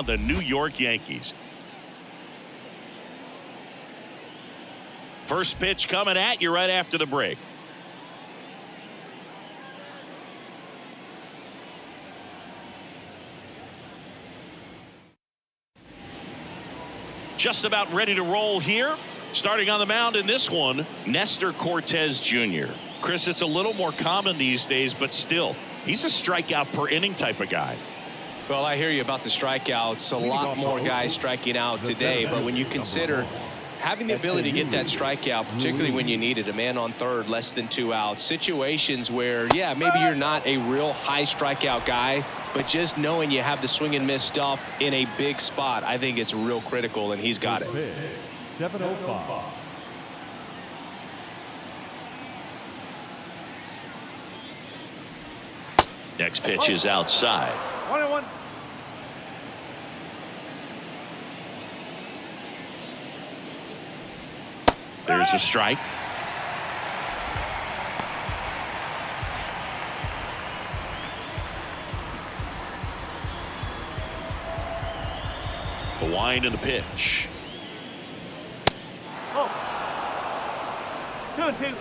The New York Yankees. First pitch coming at you right after the break. Just about ready to roll here. Starting on the mound in this one, Nestor Cortez Jr. Chris, it's a little more common these days, but still, he's a strikeout per inning type of guy. Well, I hear you about the strikeouts. A lot more guys striking out today, but when you consider having the ability to get that strikeout, particularly when you need it, a man on third, less than 2 outs, situations where, yeah, maybe you're not a real high strikeout guy, but just knowing you have the swing and miss stuff in a big spot, I think it's real critical, and he's got it. 7:05. Next pitch is outside. 1-1. There's a strike. The wind and the pitch. 2-2.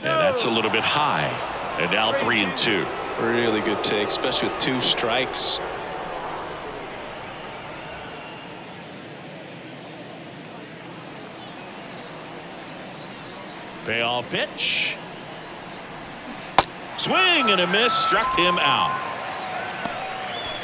And that's a little bit high. And now 3-2. Really good take, especially with 2 strikes. Payoff pitch. Swing and a miss, struck him out.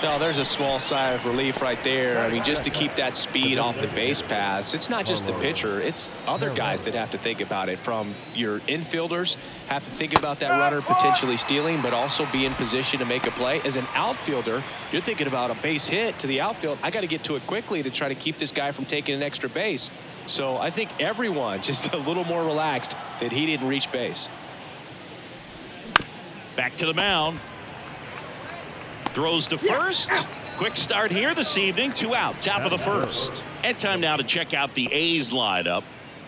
No, there's a small sigh of relief right there. I mean, just to keep that speed off the base paths. It's not just the pitcher, it's other guys that have to think about it. From your infielders have to think about that runner potentially stealing, but also be in position to make a play. As an outfielder, you're thinking about a base hit to the outfield. I got to get to it quickly to try to keep this guy from taking an extra base. So I think everyone just a little more relaxed that he didn't reach base. Back to the mound. Throws to first. Quick start here this evening. 2 out, top of the first. And time now to check out the A's lineup.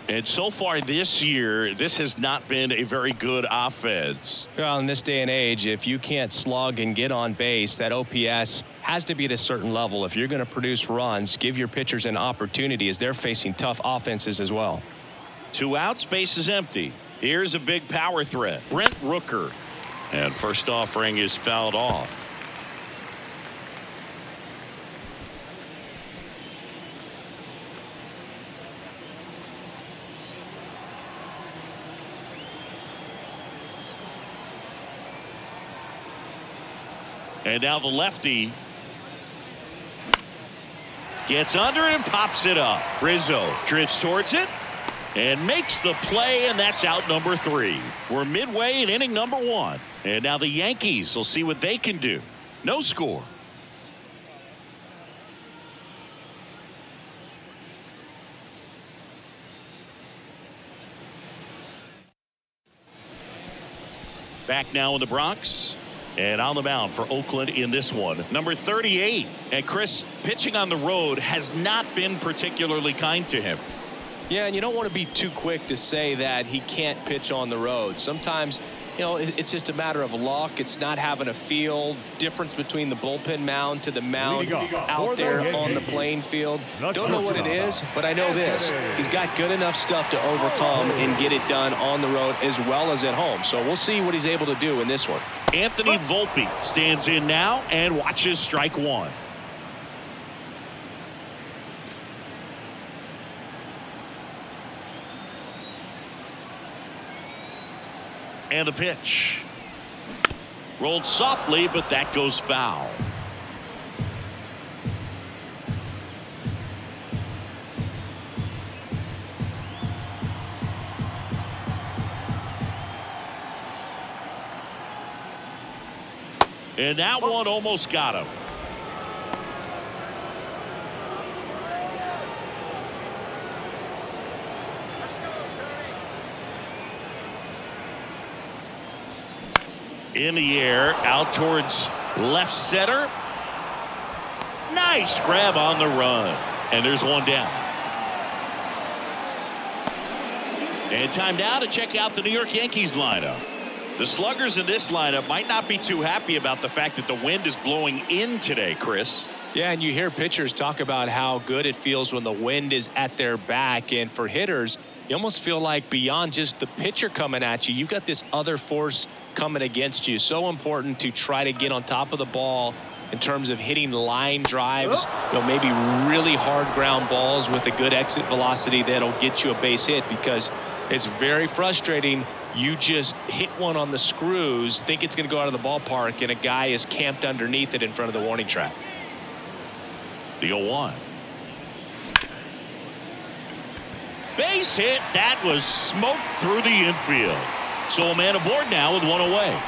And so far this year, this has not been a very good offense. Well, in this day and age, if you can't slug and get on base, that OPS has to be at a certain level. If you're going to produce runs, give your pitchers an opportunity as they're facing tough offenses as well. 2 outs, base is empty. Here's a big power threat. Brent Rooker. And first offering is fouled off. And now the lefty gets under it and pops it up. Rizzo drifts towards it and makes the play, and that's out number 3. We're midway in inning number 1. And now the Yankees will see what they can do. No score. Back now in the Bronx. And on the mound for Oakland in this one, number 38. And Chris, pitching on the road has not been particularly kind to him. Yeah, and you don't want to be too quick to say that he can't pitch on the road. Sometimes, you know, it's just a matter of luck. It's not having a feel. Difference between the bullpen mound to the mound out there on the playing field. Don't know what it is, but I know this. He's got good enough stuff to overcome and get it done on the road as well as at home. So we'll see what he's able to do in this one. Anthony Volpe stands in now and watches strike 1. And the pitch. Rolled softly, but that goes foul. And that one almost got him. In the air, out towards left center. Nice grab on the run. And there's one down. And time now to check out the New York Yankees lineup. The sluggers in this lineup might not be too happy about the fact that the wind is blowing in today, Chris. Yeah, and you hear pitchers talk about how good it feels when the wind is at their back. And for hitters, you almost feel like beyond just the pitcher coming at you, you've got this other force coming against you. So important to try to get on top of the ball in terms of hitting line drives, maybe really hard ground balls with a good exit velocity that'll get you a base hit, because it's very frustrating. You just hit one on the screws, think it's going to go out of the ballpark, and a guy is camped underneath it in front of the warning track. The 0-1. Base hit. That was smoked through the infield. So a man aboard now with one away.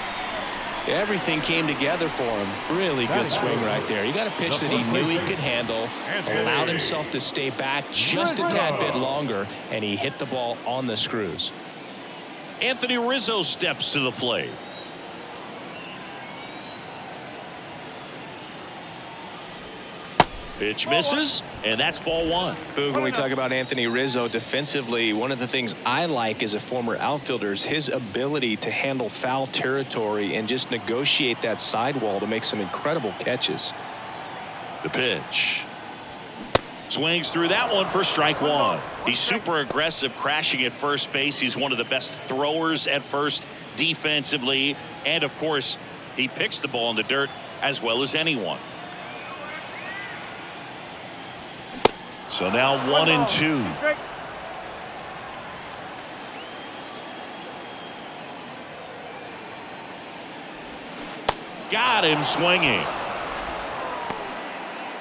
Everything came together for him. Really good swing right there. He got a pitch that he knew he could handle, allowed himself to stay back just a tad bit longer, and he hit the ball on the screws. Anthony Rizzo steps to the plate. Pitch misses, and that's ball one. Boog, when we talk about Anthony Rizzo defensively, one of the things I like as a former outfielder is his ability to handle foul territory and just negotiate that sidewall to make some incredible catches. The pitch. Swings through that one for strike one. He's super aggressive, crashing at first base. He's one of the best throwers at first defensively. And, of course, he picks the ball in the dirt as well as anyone. So now 1-2. Got him swinging.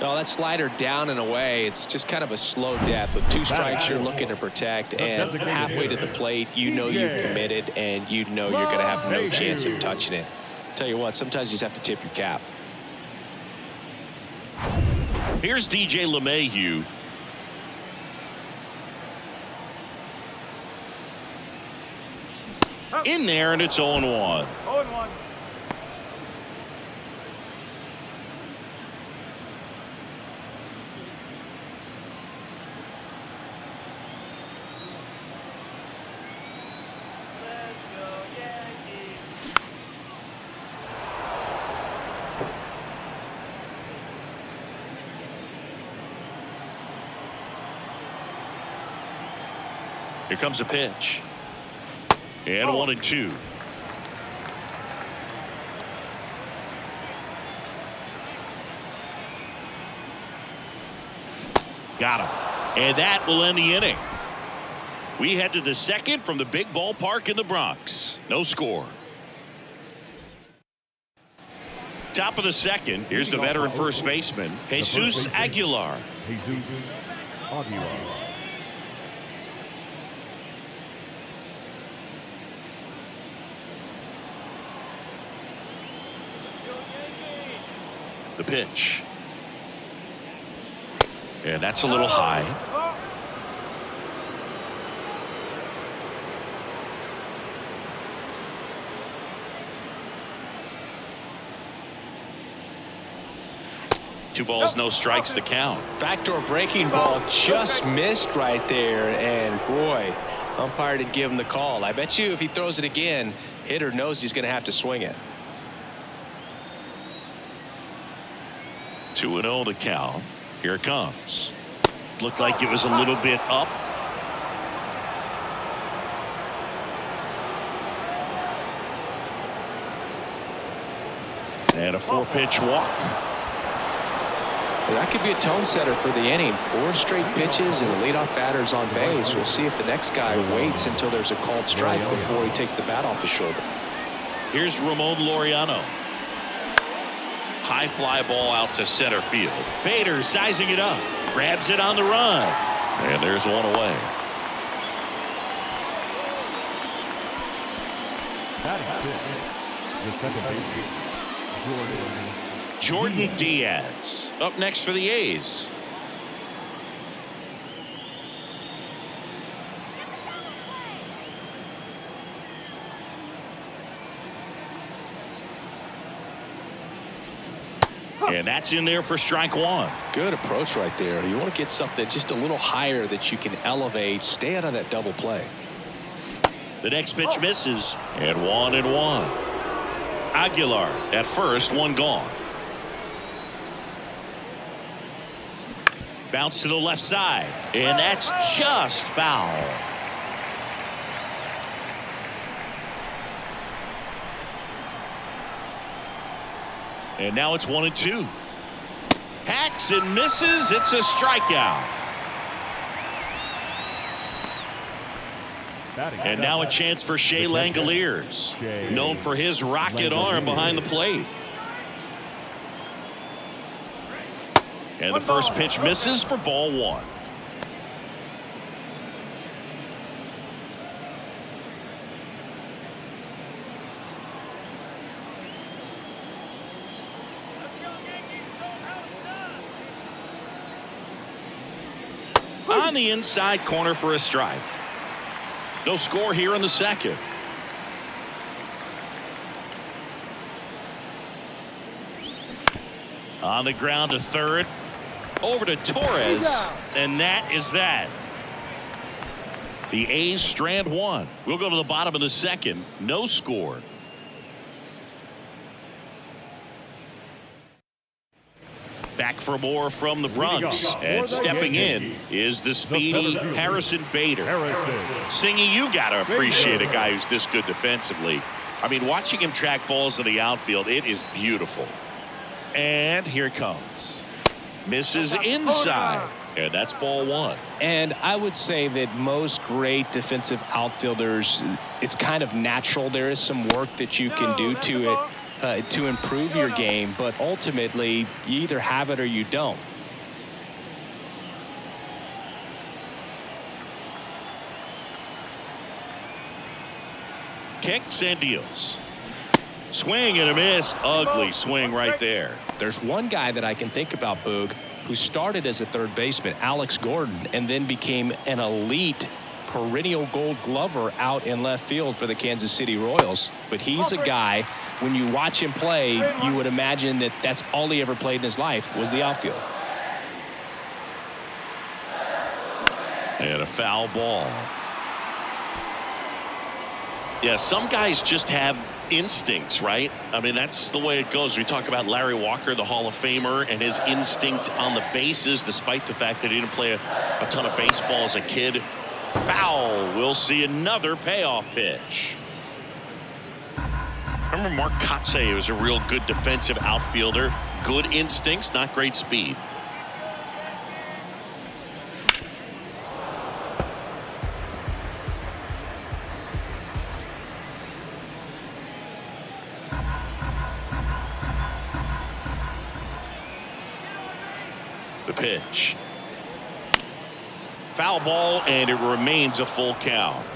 No, that slider down and away. It's just kind of a slow death. With two strikes, you're looking to protect, and halfway to the plate, you know you've committed, and you know you're going to have no chance of touching it. Tell you what, sometimes you just have to tip your cap. Here's DJ LeMahieu. In there, and it's 0-1. 0-1. Let's go, Yankees. Here comes a pitch. And 1-2. Got him. And that will end the inning. We head to the second from the big ballpark in the Bronx. No score. Top of the second. Here's the veteran first baseman, Jesus Aguilar. Jesus Aguilar. The pitch. And that's a little high. Two balls, no strikes to count. Backdoor breaking ball just missed right there, and boy, umpire didn't give him the call. I bet you if he throws it again, hitter knows he's going to have to swing it. 2-0 to count. Here it comes. Looked like it was a little bit up. And a 4-pitch walk. That could be a tone setter for the inning. 4 straight pitches and the leadoff batter's on base. We'll see if the next guy waits until there's a called strike before he takes the bat off his shoulder. Here's Ramon Laureano. High fly ball out to center field. Bader sizing it up. Grabs it on the run. And there's one away. The second baseman, Jordan Diaz up next for the A's. And that's in there for strike one. Good approach right there. You want to get something just a little higher that you can elevate. Stay out of that double play. The next pitch misses, and 1-1. Aguilar at first, one gone. Bounce to the left side, and that's just foul. And now it's 1-2. Hacks and misses. It's a strikeout. And now a chance for Shea Langoliers, known for his rocket arm behind the plate. And the first pitch misses for ball one. On the inside corner for a strike. No score here in the second. On the ground to third. Over to Torres. And that is that. The A's strand one. We'll go to the bottom of the second. No score. Back for more from the Bronx. And stepping in is the speedy Harrison Bader. Singy, you got to appreciate a guy who's this good defensively. I mean, watching him track balls in the outfield, it is beautiful. And here it comes. Misses inside. And that's ball one. And I would say that most great defensive outfielders, it's kind of natural. There is some work that you can do to it. To improve your game, but ultimately you either have it or you don't. Kicks and deals. Swing and a miss. Ugly swing right there. There's one guy that I can think about, Boog, who started as a third baseman, Alex Gordon, and then became an elite perennial gold glover out in left field for the Kansas City Royals. But he's a guy, when you watch him play, you would imagine that that's all he ever played in his life was the outfield. And a foul ball. Yeah, some guys just have instincts, right? I mean, that's the way it goes. We talk about Larry Walker, the Hall of Famer, and his instinct on the bases, despite the fact that he didn't play a ton of baseball as a kid. Foul. We'll see another payoff pitch. Remember Mark Kotsay was a real good defensive outfielder. Good instincts, not great speed. The pitch. Foul ball, and it remains a full count.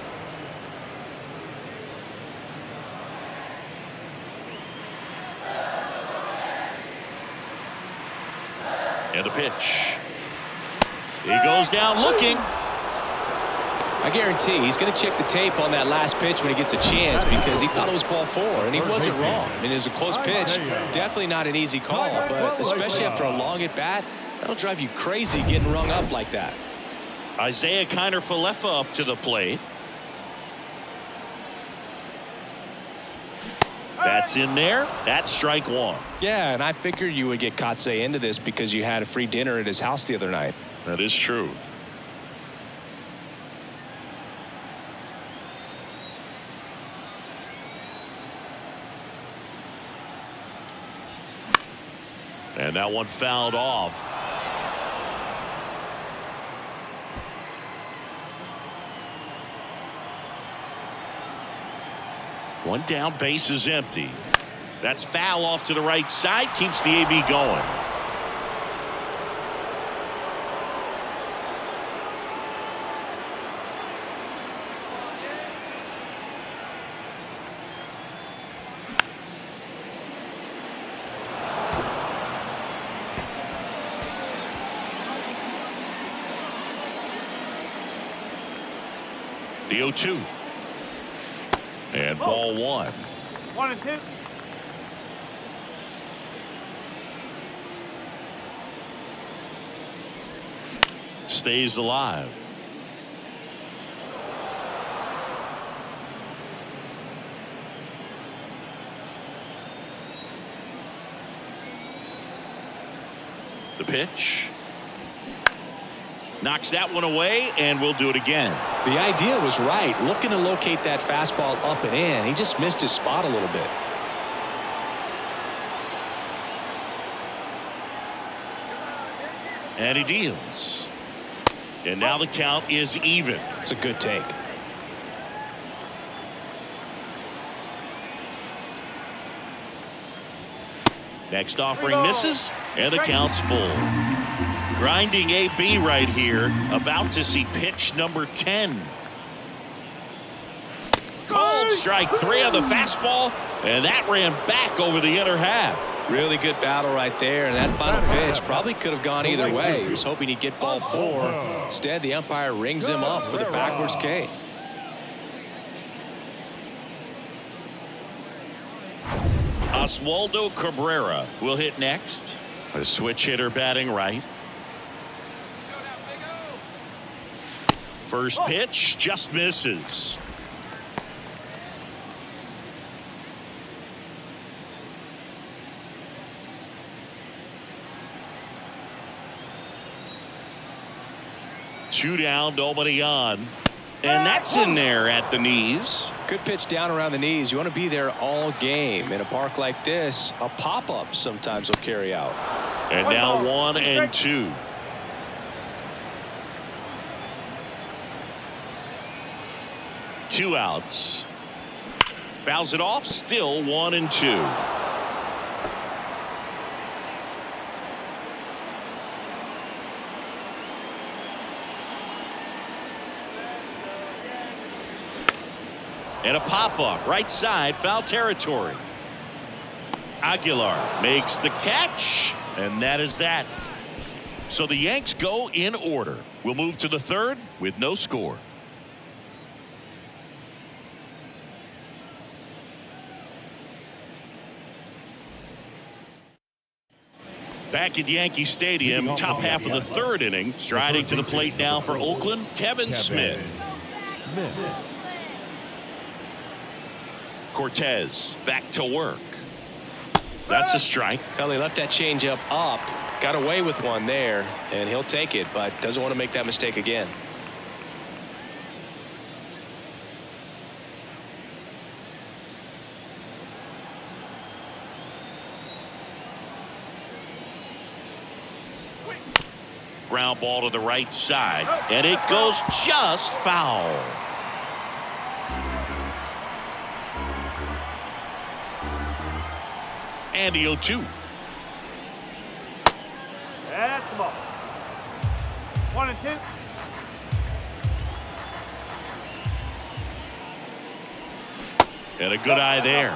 And the pitch. He goes down looking. I guarantee he's going to check the tape on that last pitch when he gets a chance, because he thought it was ball four, and he wasn't wrong. I mean, it was a close pitch. Definitely not an easy call, but especially after a long at bat, that'll drive you crazy getting rung up like that. Isaiah Kiner-Falefa up to the plate. That's in there. That's strike one. Yeah, and I figured you would get Kotsay into this because you had a free dinner at his house the other night. That is true. And that one fouled off. One down, base is empty. That's foul off to the right side, keeps the AB going. The 0-2. And ball one. 1-2. Stays alive. The pitch. Knocks that one away, and we'll do it again. The idea was right. Looking to locate that fastball up and in. He just missed his spot a little bit. And he deals. And now the count is even. It's a good take. Next offering misses, and the count's full. Grinding AB right here, about to see pitch number 10. Called strike 3 on the fastball, and that ran back over the inner half. Really good battle right there, and that final pitch probably could have gone either way. He was hoping he'd get ball 4. Instead, the umpire rings him up for the backwards K. Oswaldo Cabrera will hit next. A switch hitter batting right. First pitch just misses. Two down, nobody on. And that's in there at the knees. Good pitch down around the knees. You want to be there all game. In a park like this, a pop-up sometimes will carry out. And now 1 and 2. Two outs. Fouls it off, still 1 and 2. And a pop-up, right side, foul territory. Aguilar makes the catch, and that is that. So the Yanks go in order. We'll move to the third with no score. Back at Yankee Stadium, top half of the third inning. Striding to the plate now for Oakland, Kevin Smith. Cortez back to work. That's a strike. Well, he left that changeup up, got away with one there, and he'll take it, but doesn't want to make that mistake again. Ground ball to the right side, and it goes just foul. And the 0-2. That's the ball. 1 and 2. And a good eye there.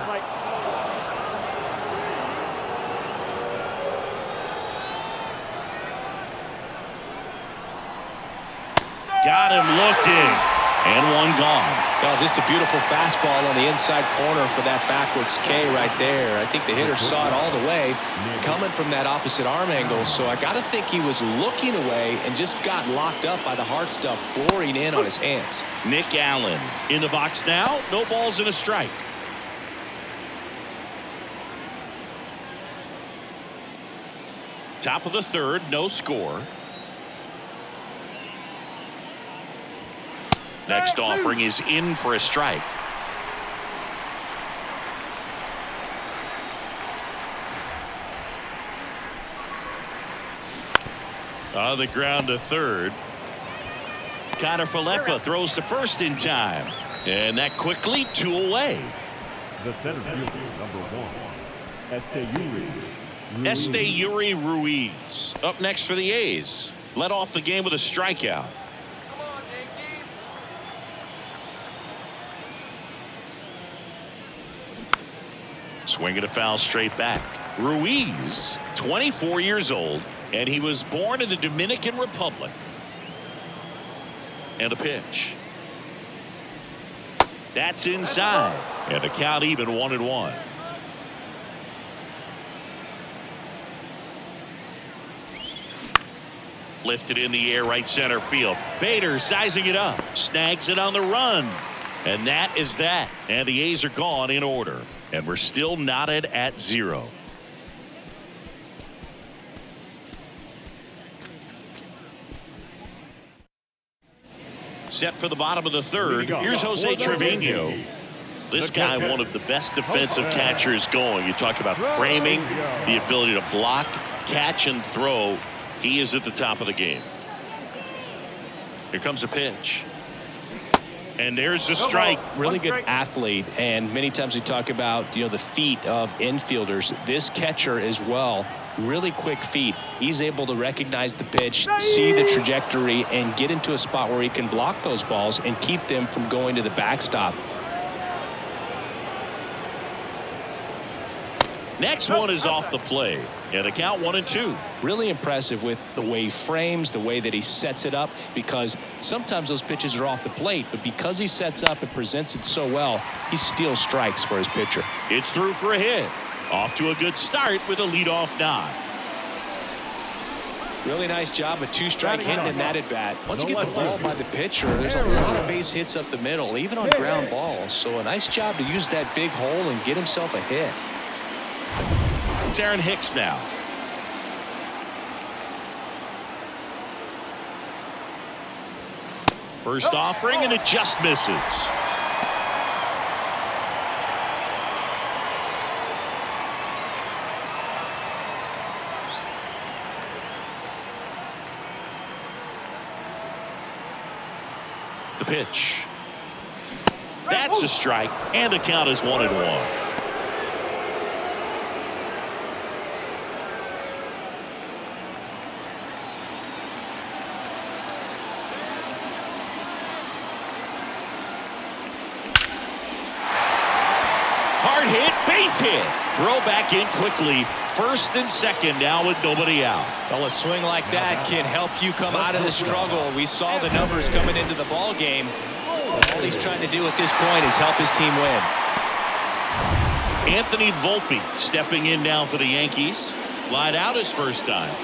Got him looking. And one gone. Well, just a beautiful fastball on the inside corner for that backwards K right there. I think the hitter saw it all the way coming from that opposite arm angle. So I got to think he was looking away and just got locked up by the hard stuff boring in on his hands. Nick Allen in the box now. No balls and a strike. Top of the third, no score. Next offering is in for a strike. On the ground to third. Connor Falefa throws to first in time. And that quickly 2 away. The center fielder, number 1, Esteury Ruiz up next for the A's. Led off the game with a strikeout. Swinging a foul straight back. Ruiz, 24 years old, and he was born in the Dominican Republic. And a pitch. That's inside. And the count even 1 and 1. Lifted in the air, right center field. Bader sizing it up. Snags it on the run. And that is that. And the A's are gone in order. And we're still knotted at 0. Set for the bottom of the third. Here's Jose Trevino. This guy, one of the best defensive catchers going. You talk about framing, the ability to block, catch, and throw. He is at the top of the game. Here comes a pitch. And there's the strike. Really good athlete, and many times we talk about, the feet of infielders. This catcher as well, really quick feet. He's able to recognize the pitch, see the trajectory, and get into a spot where he can block those balls and keep them from going to the backstop. Next one is off the plate. Yeah, the count 1-2. Really impressive with the way he frames, the way that he sets it up, because sometimes those pitches are off the plate, but because he sets up and presents it so well, he steals strikes for his pitcher. It's through for a hit. Off to a good start with a leadoff nod. Really nice job, a two-strike hitting in that at-bat. Once you get the ball by the pitcher, there's a lot of base hits up the middle, even on ground balls. So a nice job to use that big hole and get himself a hit. It's Aaron Hicks now. First offering, and it just misses. The pitch. That's a strike, and the count is 1-1. Base hit. Throw back in quickly. First and second now with nobody out. Well, a swing like that can help you come out of the struggle. We saw the numbers coming into the ball game. All he's trying to do at this point is help his team win. Anthony Volpe stepping in now for the Yankees. Lied out his first time.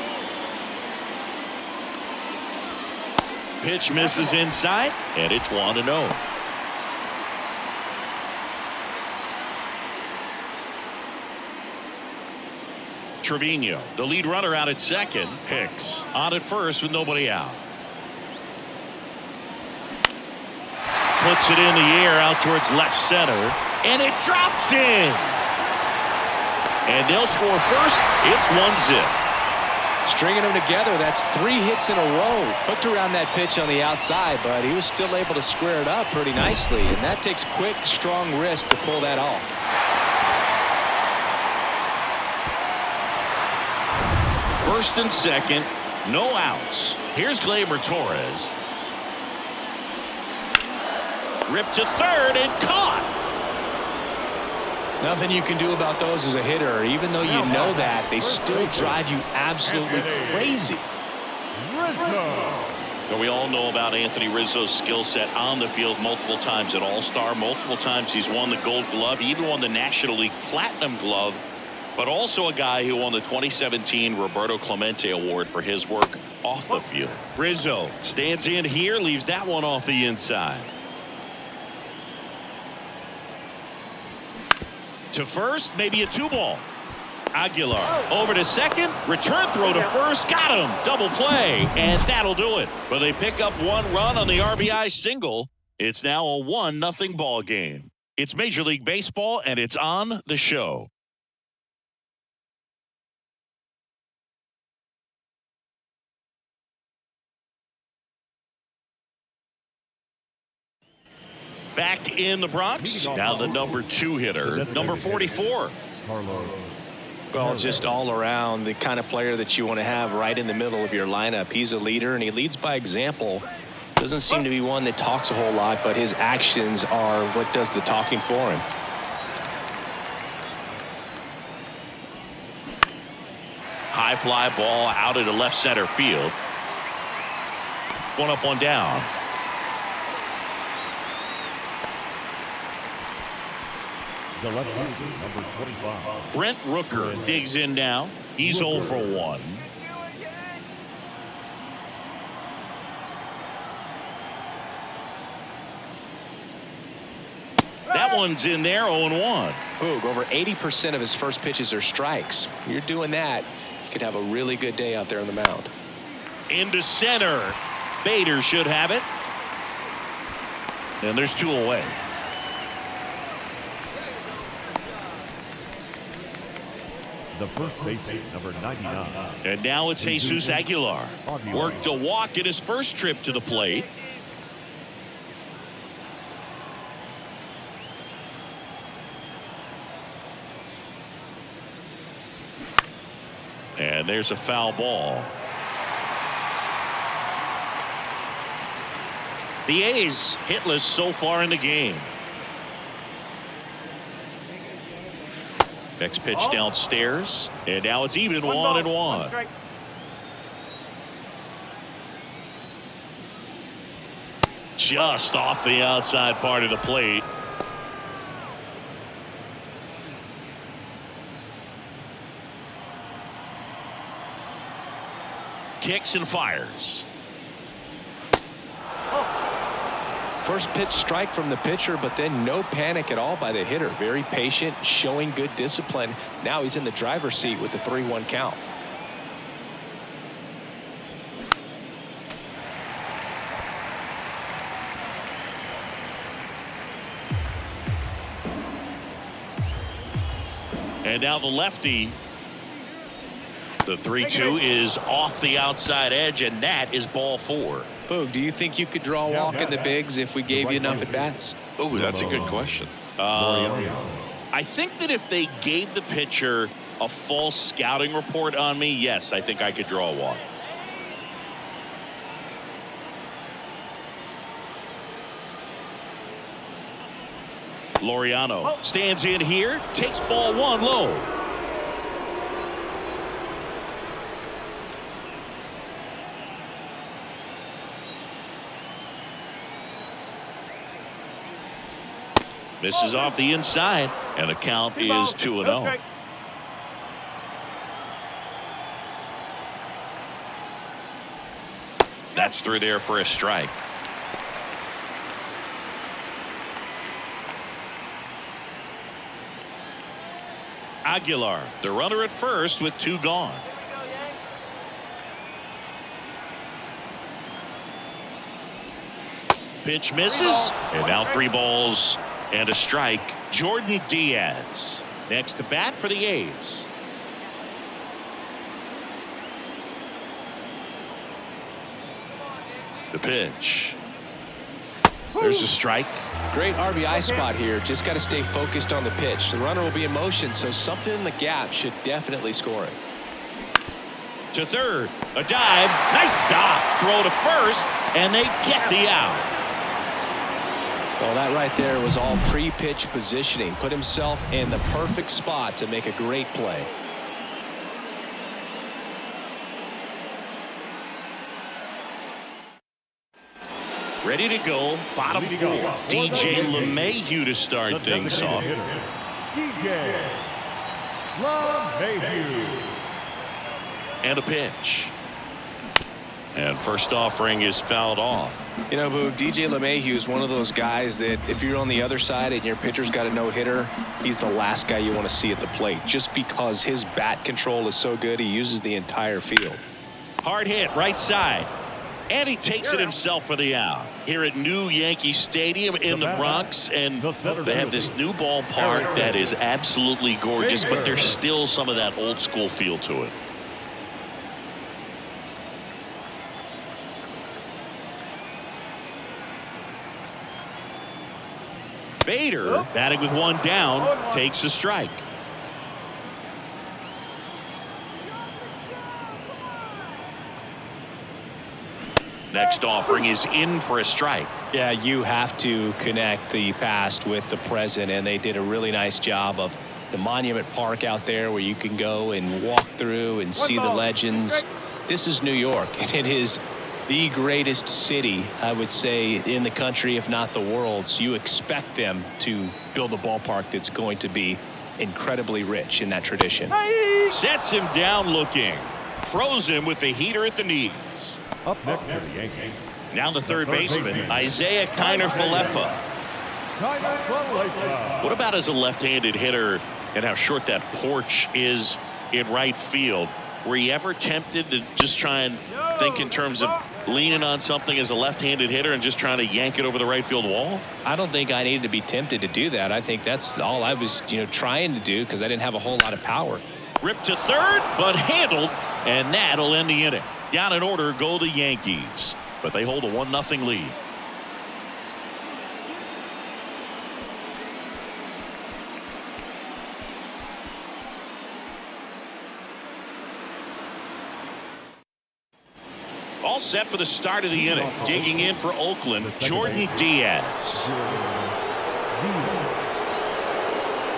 Pitch misses inside, and it's 1-0. Trevino, the lead runner out at second. Hicks on at first with nobody out. Puts it in the air out towards left center, and it drops in. And they'll score first. It's 1-0. Stringing them together, that's 3 hits in a row. Hooked around that pitch on the outside, but he was still able to square it up pretty nicely. And that takes quick, strong wrist to pull that off. First and second, no outs. Here's Gleyber Torres. Ripped to third and caught. Nothing you can do about those as a hitter. Even though you know that, they still drive you absolutely crazy. Well, we all know about Anthony Rizzo's skill set on the field. Multiple times at All-Star. Multiple times he's won the Gold Glove. He even won the National League Platinum Glove. But also a guy who won the 2017 Roberto Clemente Award for his work off the field. Rizzo stands in here, leaves that one off the inside. To first, maybe a 2-ball. Aguilar over to second, return throw to first, got him, double play, and that'll do it. But they pick up 1 run on the RBI single. It's now a 1-0 ball game. It's Major League Baseball, and it's on the show. Back in the Bronx, now the number 2 hitter, number 44. Well, just all around the kind of player that you want to have right in the middle of your lineup. He's a leader, and he leads by example. Doesn't seem to be one that talks a whole lot, but his actions are what does the talking for him. High fly ball out into left center field. 1 up, 1 down. The left-hander, number 25. Brent Rooker digs in now. He's 0 for 1. That one's in there, 0-1. Boog, over 80% of his first pitches are strikes. You're doing that, you could have a really good day out there on the mound. Into center. Bader should have it. And there's 2 away. The first baseman, number 99. And now it's Jesus Aguilar. Worked a walk in his first trip to the plate. And there's a foul ball. The A's hitless so far in the game. Next pitch downstairs, and now it's even 1-1. Strike. Just off the outside part of the plate. Kicks and fires. First pitch strike from the pitcher, but then no panic at all by the hitter. Very patient, showing good discipline. Now he's in the driver's seat with the 3-1 count. And now the lefty. The 3-2 is off the outside edge, and that is ball 4. Boog, do you think you could draw a walk in the bigs if we gave you enough at bats? Oh, that's a good question. I think that if they gave the pitcher a false scouting report on me, yes, I think I could draw a walk. Laureano stands in here, takes ball 1 low. Misses off the inside, and the count is 2-0. That's through there for a strike. Aguilar, the runner at first with 2 gone. Pitch misses, and now 3 balls and a strike. Jordan Diaz next to bat for the A's. The pitch. There's a strike. Great RBI spot here. Just got to stay focused on the pitch. The runner will be in motion, so something in the gap should definitely score it. To third, a dive, nice stop, throw to first, and they get the out. Well, that right there was all pre-pitch positioning. Put himself in the perfect spot to make a great play. Ready to go, bottom 4. DJ LeMahieu to start things off. DJ LeMahieu. And a pitch. And first offering is fouled off. You know, Boo, DJ LeMahieu is one of those guys that if you're on the other side and your pitcher's got a no-hitter, he's the last guy you want to see at the plate just because his bat control is so good. He uses the entire field. Hard hit, right side. And he takes it himself for the out. Here at New Yankee Stadium in the Bronx, and they have this new ballpark that is absolutely gorgeous, but there's still some of that old school feel to it. Bader, batting with 1 down, takes a strike. Next offering is in for a strike. Yeah, you have to connect the past with the present, and they did a really nice job of the Monument Park out there where you can go and walk through and see the legends. This is New York, and it is the greatest city, I would say, in the country, if not the world. So you expect them to build a ballpark that's going to be incredibly rich in that tradition. Sets him down looking. Froze him with the heater at the knees. Up next for the Yankees. Now the third baseman, Isaiah Kiner-Falefa. What about as a left-handed hitter and how short that porch is in right field? Were you ever tempted to just try and think in terms of leaning on something as a left-handed hitter and just trying to yank it over the right field wall? I don't think I needed to be tempted to do that. I think that's all I was, trying to do because I didn't have a whole lot of power. Ripped to third, but handled, and that'll end the inning. Down in order go the Yankees, but they hold a 1-0 lead. All set for the start of the inning. Digging in for Oakland, Jordan Diaz.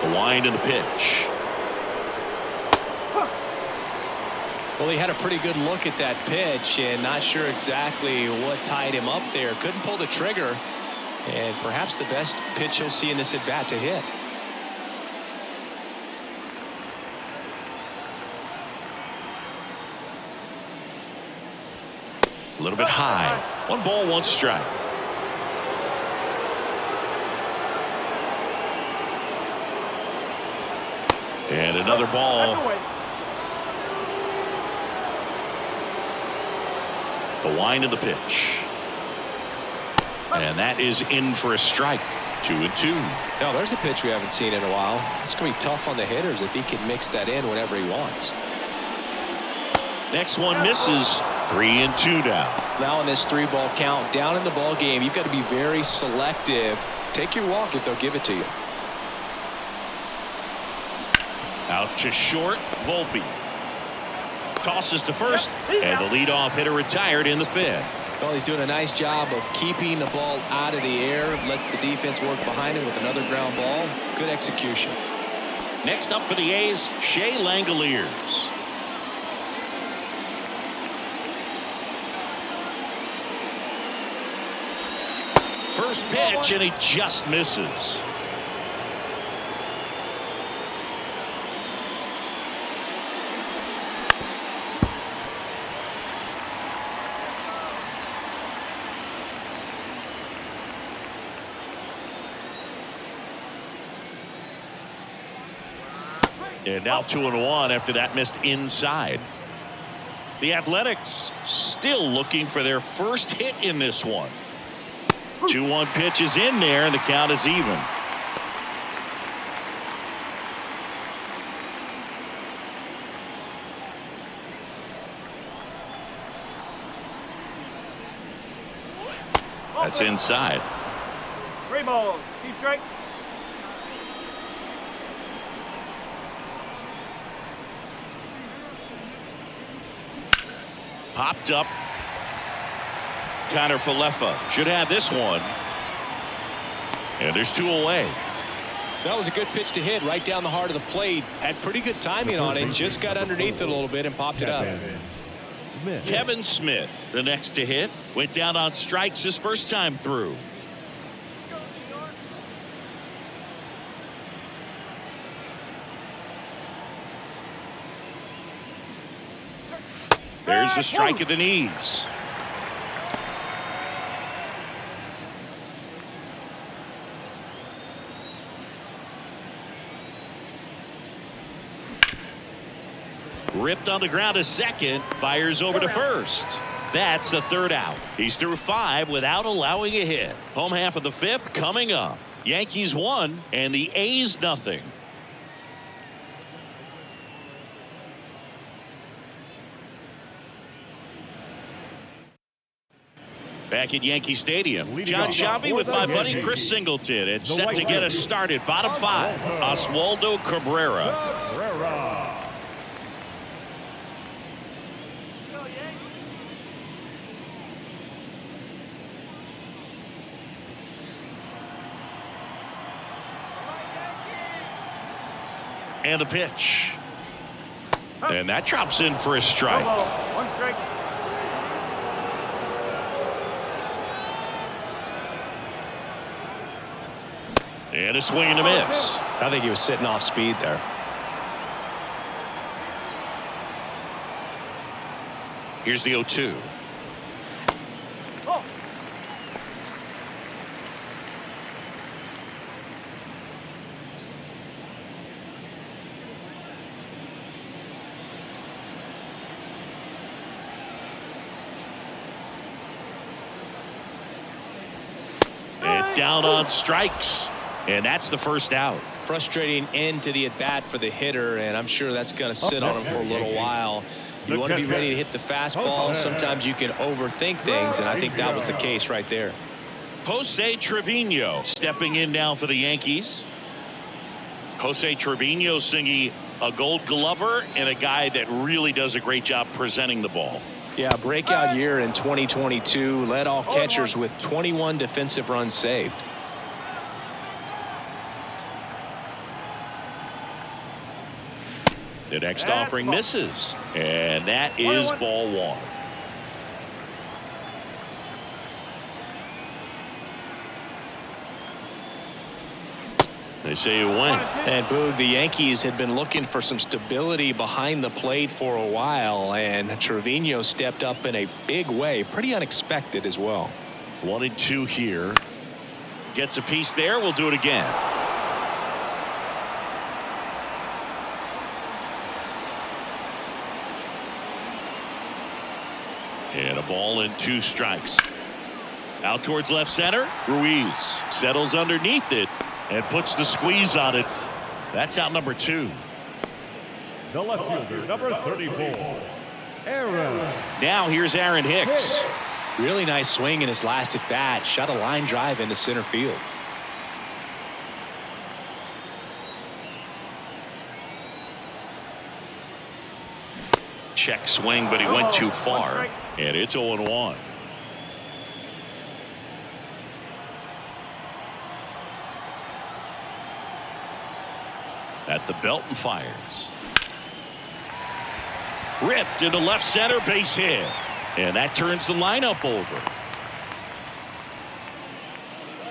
The wind and the pitch. Well, he had a pretty good look at that pitch and not sure exactly what tied him up there. Couldn't pull the trigger, and perhaps the best pitch he'll see in this at-bat to hit. A little bit high. 1 ball, 1 strike. And another ball. The wind of the pitch. And that is in for a strike. 2-2. Now there's a pitch we haven't seen in a while. It's going to be tough on the hitters if he can mix that in whenever he wants. Next one misses. 3-2 now. Now in this 3-ball count, down in the ball game, you've got to be very selective. Take your walk if they'll give it to you. Out to short, Volpe. Tosses to first, and the leadoff hitter retired in the 5th. Well, he's doing a nice job of keeping the ball out of the air. Lets the defense work behind him with another ground ball. Good execution. Next up for the A's, Shea Langoliers. First pitch, and he just misses. And now 2-1 after that missed inside. The Athletics still looking for their first hit in this one. 2-1 pitch is in there, and the count is even. That's inside. 3 balls. 2 strikes. Popped up. Connor Falefa should have this one. And there's 2 away. That was a good pitch to hit right down the heart of the plate. Had pretty good timing on it. Just got underneath it a little bit and popped it up. Kevin Smith, the next to hit, went down on strikes his first time through. There's the strike at the knees. Ripped on the ground to second, fires over to first. That's the 3rd out. He's through 5 without allowing a hit. Home half of the 5th coming up. Yankees 1 and the A's nothing. Back at Yankee Stadium, John Shabby with my buddy Chris Singleton. It's set to get us started. Bottom 5, Oswaldo Cabrera. And the pitch. And that drops in for a strike. 1 strike. And a swing and a miss. I think he was sitting off speed there. Here's the 0-2. Oh. down on strikes. And that's the first out. Frustrating end to the at-bat for the hitter, and I'm sure that's going to sit on him for a little while. You want to be ready to hit the fastball. Sometimes you can overthink things, and I think that was the case right there. Jose Trevino stepping in now for the Yankees. Jose Trevino singing a Gold Glover and a guy that really does a great job presenting the ball. Yeah, breakout year in 2022. Led all catchers with 21 defensive runs saved. The next offering misses, and that is ball one. They say it went. And Boog, the Yankees had been looking for some stability behind the plate for a while, and Trevino stepped up in a big way. Pretty unexpected as well. 1-2 here. Gets a piece there. We'll do it again. And a ball and 2 strikes. Out towards left center. Ruiz settles underneath it and puts the squeeze on it. That's out number 2. The left fielder, number 34, Aaron. Now here's Aaron Hicks. Really nice swing in his last at bat. Shot a line drive into center field. Check swing, but he went too far. And it's 0-1. At the belt and fires. Ripped into left center, base hit. And that turns the lineup over.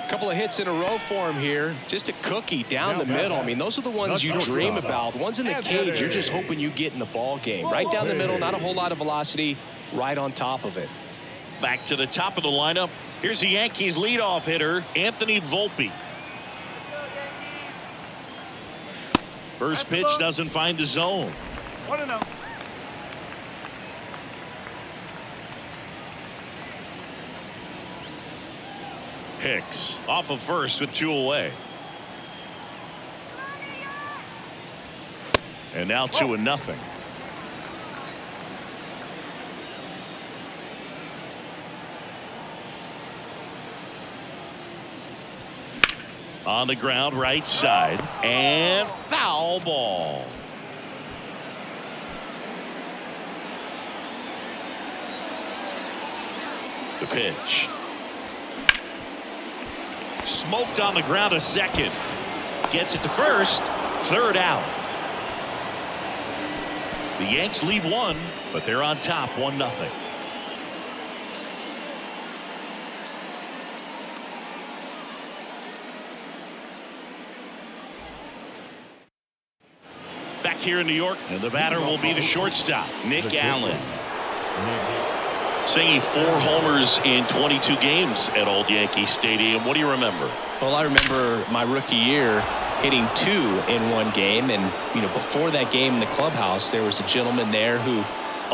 A couple of hits in a row for him here. Just a cookie down the middle. I mean, those are the ones you dream about. Ones in the cage, you're just hoping you get in the ball game. Right down the middle, not a whole lot of velocity, right on top of it. Back to the top of the lineup. Here's the Yankees leadoff hitter, Anthony Volpe. First pitch doesn't find the zone. 1-0. Hicks off of first with 2 away. And now 2-0. On the ground, right side, and foul ball. The pitch. Smoked on the ground a second. Gets it to first. Third out. The Yanks lead 1, but they're on top 1-0. Back here in New York, and the batter will be the shortstop, Nick Allen. Saying 4 homers in 22 games at Old Yankee Stadium. What do you remember? Well, I remember my rookie year hitting 2 in one game. And, you know, before that game in the clubhouse, there was a gentleman there who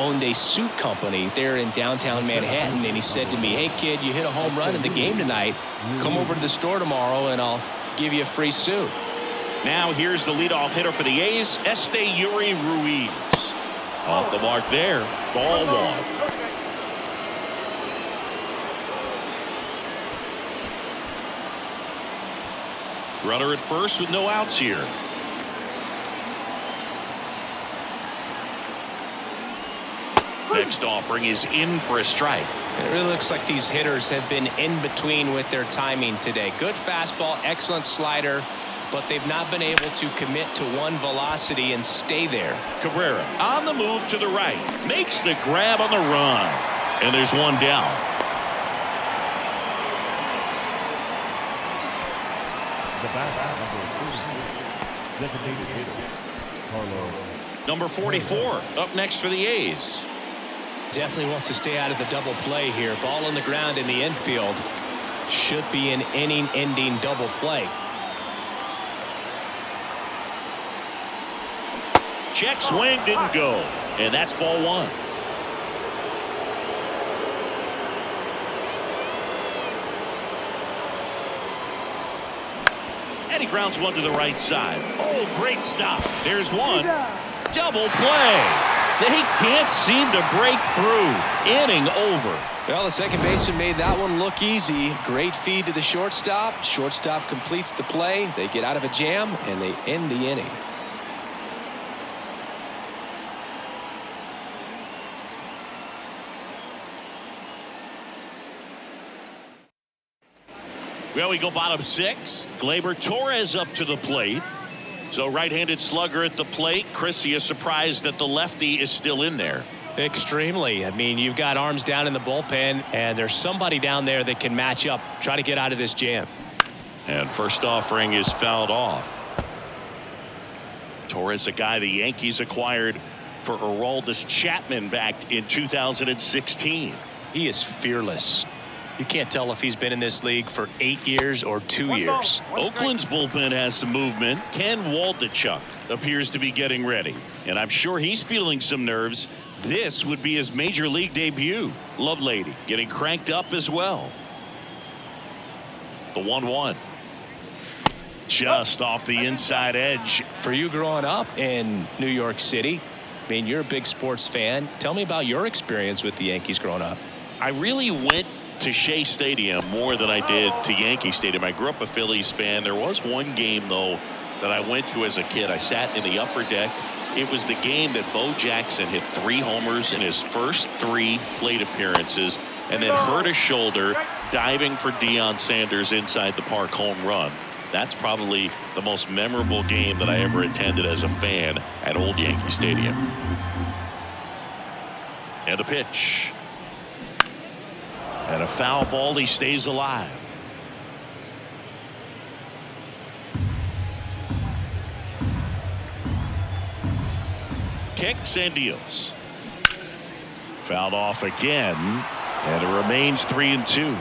owned a suit company there in downtown Manhattan. And he said to me, "Hey, kid, you hit a home run in the game tonight. Come over to the store tomorrow and I'll give you a free suit." Now here's the leadoff hitter for the A's, Esteury Ruiz. Off the mark there. Ball 1. Runner at first with no outs here. Next offering is in for a strike. It really looks like these hitters have been in between with their timing today. Good fastball, excellent slider, but they've not been able to commit to one velocity and stay there. Cabrera on the move to the right. Makes the grab on the run. And there's one down. The batter, number 3, designated hitter, Carlos. Number 44 up next for the A's. Definitely wants to stay out of the double play here. Ball on the ground in the infield. Should be an inning-ending double play. Check swing didn't go. And that's ball 1. And he grounds one to the right side. Oh, great stop. There's one. Double play. They can't seem to break through. Inning over. Well, the second baseman made that one look easy. Great feed to the shortstop. Shortstop completes the play. They get out of a jam, and they end the inning. Well, we go bottom 6. Gleyber Torres up to the plate. So right-handed slugger at the plate. Chris, you surprised that the lefty is still in there? Extremely. I mean, you've got arms down in the bullpen, and there's somebody down there that can match up, try to get out of this jam. And first offering is fouled off. Torres, a guy the Yankees acquired for Aroldis Chapman back in 2016. He is fearless. You can't tell if he's been in this league for 8 years or 2 years. Oakland's bullpen has some movement. Ken Waldichuk appears to be getting ready, and I'm sure he's feeling some nerves. This would be his major league debut. Lovelady getting cranked up as well. The 1-1. Just off the inside edge. For you growing up in New York City, I mean, you're a big sports fan. Tell me about your experience with the Yankees growing up. I really went to Shea Stadium more than I did to Yankee Stadium. I grew up a Phillies fan. There was one game, though, that I went to as a kid. I sat in the upper deck. It was the game that Bo Jackson hit 3 homers in his first 3 plate appearances and then hurt his shoulder diving for Deion Sanders inside the park home run. That's probably the most memorable game that I ever attended as a fan at Old Yankee Stadium. And a pitch. And a foul ball. He stays alive. Kicks and deals. Fouled off again, and it remains 3-2.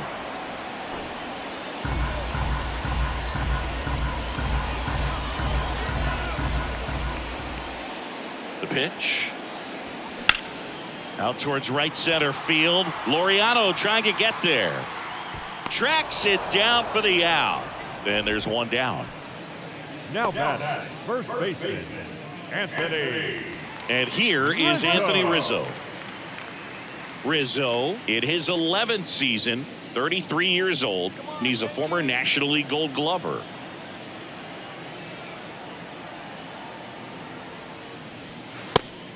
The pitch. Out towards right center field. Laureano trying to get there. Tracks it down for the out. And there's one down. Now batting, first baseman, Anthony. And here is Anthony Rizzo. Rizzo in his 11th season, 33 years old, and he's a former National League Gold Glover.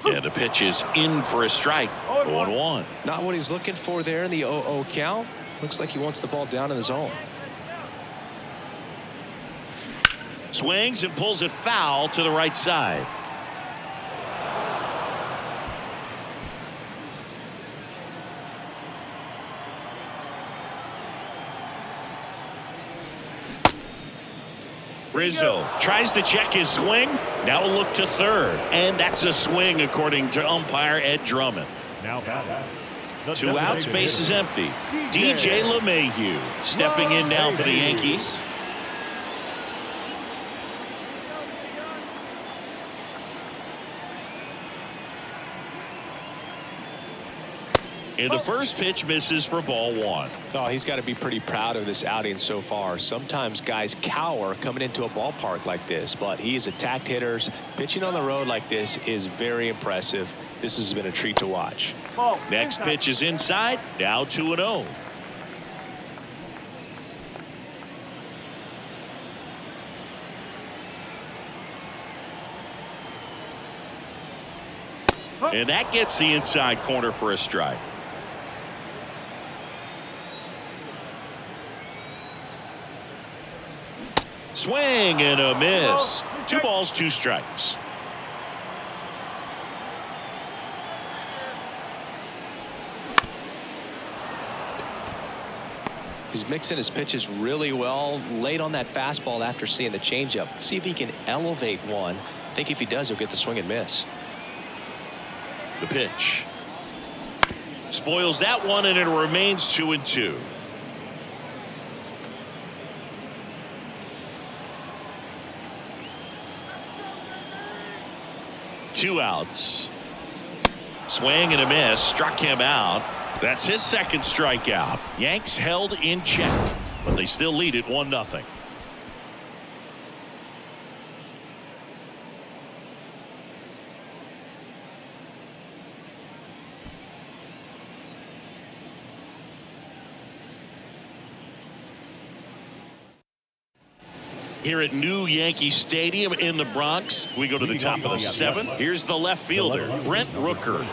And the pitch is in for a strike. 0-1. Not what he's looking for there in the 0-0 count. Looks like he wants the ball down in the zone. Swings and pulls it foul to the right side. Rizzo tries to check his swing. Now a look to third. And that's a swing according to umpire Ed Drummond. Now batting. The 2 outs, base is empty. DJ LeMahieu stepping in now for the Yankees. And the first pitch misses for ball 1. Oh, he's got to be pretty proud of this outing so far. Sometimes guys cower coming into a ballpark like this, but he's attacked hitters. Pitching on the road like this is very impressive. This has been a treat to watch. Next pitch is inside. Now 2-0. And that gets the inside corner for a strike. Swing and a miss. 2 balls, 2 strikes. He's mixing his pitches really well. Late on that fastball after seeing the changeup. See if he can elevate one. I think if he does, he'll get the swing and miss. The pitch. Spoils that one, and it remains 2-2. Two outs. Swing and a miss. Struck him out. That's his second strikeout. Yanks held in check, but they still lead it 1-0. Here at New Yankee Stadium in the Bronx, we go to the top of the 7th. Here's the left fielder, Brent Rooker.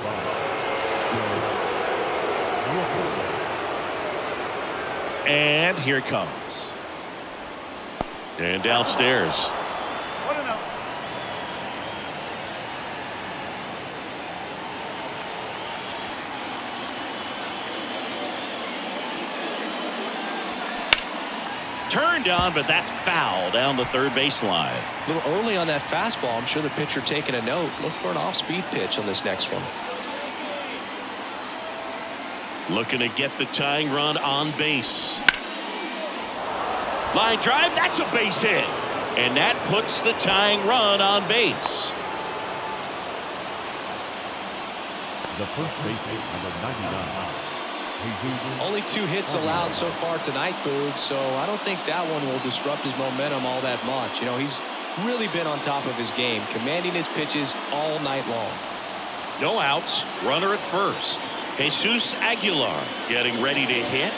And here it comes. And downstairs. 1-0. Turned on, but that's foul down the third baseline. A little early on that fastball. I'm sure the pitcher taking a note. Look for an off-speed pitch on this next one. Looking to get the tying run on base. Line drive, that's a base hit. And that puts the tying run on base. The first baseman, number 99. Only 2 hits allowed so far tonight, Boog, so I don't think that one will disrupt his momentum all that much. You know, he's really been on top of his game, commanding his pitches all night long. No outs, runner at first. Jesus Aguilar getting ready to hit.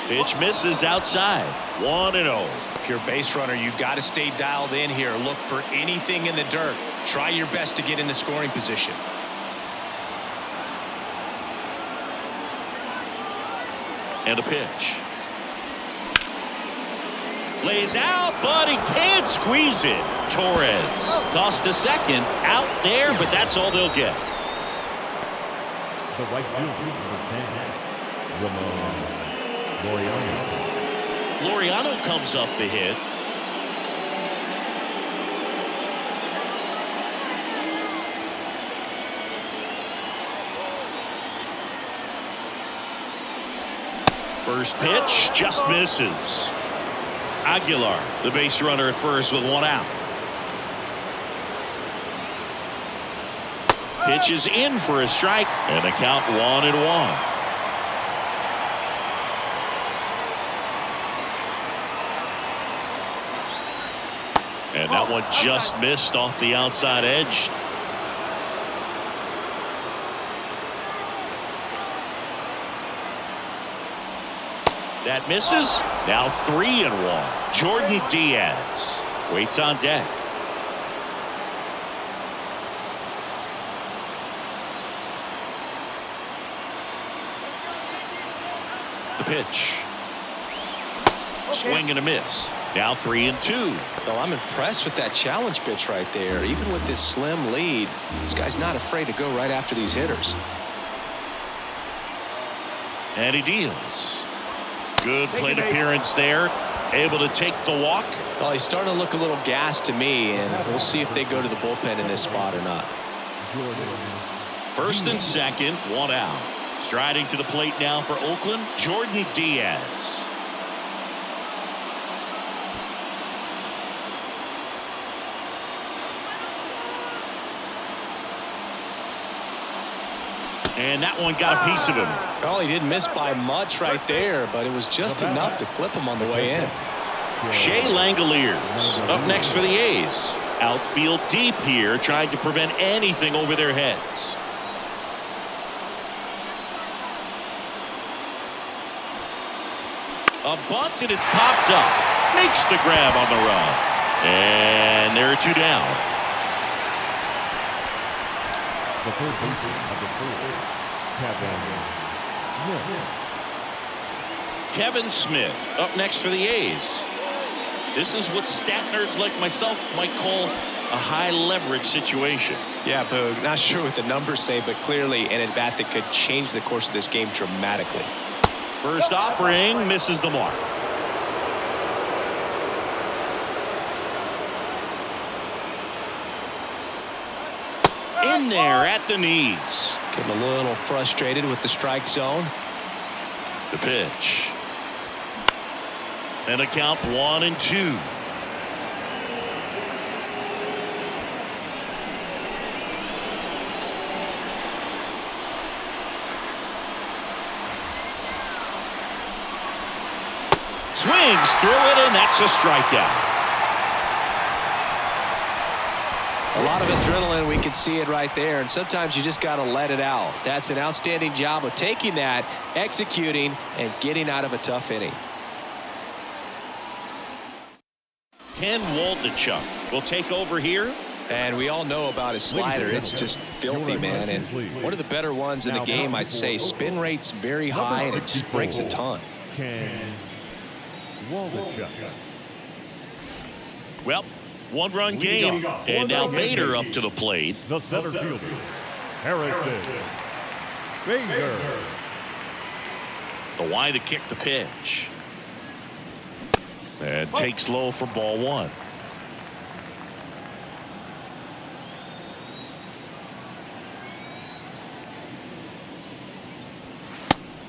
Pitch misses outside. 1-0. If you're a base runner, you've got to stay dialed in here. Look for anything in the dirt. Try your best to get in the scoring position. And a pitch. Lays out, but he can't squeeze it. Torres tossed to second. Out there, but that's all they'll get. The right fielder, number 10, Laureano. Laureano comes up to hit. First pitch just misses. Aguilar, the base runner at first with 1 out. Pitch is in for a strike, and the count 1-1. And that one just missed off the outside edge. That misses. Now 3-1. Jordan Diaz waits on deck. The pitch. Swing and a miss. Now 3-2. Well, I'm impressed with that challenge pitch right there. Even with this slim lead, this guy's not afraid to go right after these hitters. And he deals. Good plate appearance there. Able to take the walk. Well, he's starting to look a little gassed to me, and we'll see if they go to the bullpen in this spot or not. First and second, 1 out. Striding to the plate now for Oakland, Jordan Diaz. And that one got a piece of him. Well, he didn't miss by much right there, but it was just enough to clip him on the way in. Shea Langoliers up next for the A's. Outfield deep here, trying to prevent anything over their heads. A bunt, and it's popped up. Makes the grab on the run. And there are 2 down. The third baseman, number 4, Kevin Smith up next for the A's. This is what stat nerds like myself might call a high leverage situation. Yeah, Boog, not sure what the numbers say, but clearly an at-bat that could change the course of this game dramatically. First offering misses the mark. In there at the knees. Getting a little frustrated with the strike zone. The pitch. And a count 1-2. Swings through it, and that's a strikeout. A lot of adrenaline, we can see it right there, and sometimes you just got to let it out. That's an outstanding job of taking that, executing, and getting out of a tough inning. Ken Waldichuk will take over here. And we all know about his slider. It's just filthy, man. And one of the better ones in the game, I'd say. Spin rate's very high, and it just breaks a ton. Well, one-run game, and now Bader up to the plate. The center fielder, Harrison Bader. The Y to kick the pitch. And takes low for ball one.